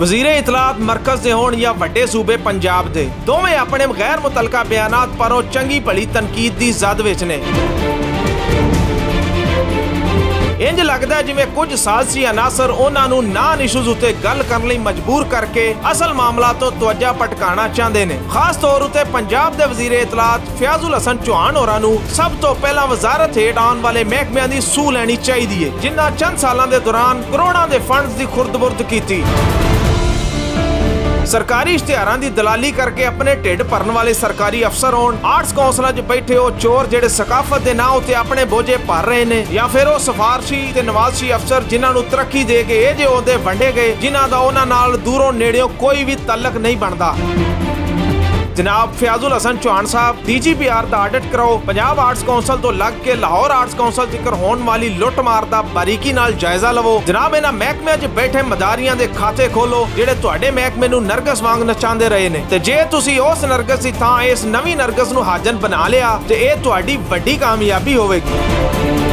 वज़ीरे इतलात मरकज दे होण या वड्डे सूबे पंजाब दे, दोवें अपने गैर मुतलका बयानात परों चंगी भली तनकीद दी जद विच ने। इंज लगदा है जिवें कुछ साजिशी अनासर उन्हां नूं नान इशूज़ उत्ते गल करन लई मजबूर करके असल मामला तो तवज्जो भटकाना चाहते ने। खास तौर उत्ते पंजाब दे वज़ीरे इतलात फयाजुल हसन चौहान होरां नूं सब तो पहला वजारत हेठ आउण वाले महकमियां दी सूह लैनी चाहिदी है, जिन्हां चंद सालां दे दौरान करोड़ां दे फंड्स दी खुर्द-बुर्द कीती। सरकारी इश्तिहारां दी दलाली करके अपने ढिड भरन वाले सरकारी अफसर होण, आर्ट्स कौंसलां च बैठे हो चोर जेड़े सकाफत दे नां उत्ते अपने बोझे भर रहे ने, या फिर वो सिफारशी ते नवाजशी अफसर जिन्हां नूं तरक्की दे के ये जे ओहदे वंडे गए जिन्हां दा उन्हां नाल दूरों नेड़ियों कोई भी तल्लक नहीं बनदा। जनाब फयाजुल हसन चौहान साहब DGPR दा ऑडिट कराओ, पंजाब आर्ट्स कौंसल तो लग के लाहौर आर्ट्स कौंसल तिकर होने वाली लुट मार दा बारीकी नाल जायजा लवो। जनाब इन्हां महकमियां च बैठे मदारियां दे खाते खोलो जेड़े तुहाडे महकमे नूं नरगस वांग नचांदे रहे ने, ते जे तुसी उस नरगस दी थां इस नवीं नरगस नूं हाजन बना लिया ते इह तुहाडी वड्डी कामयाबी होवेगी।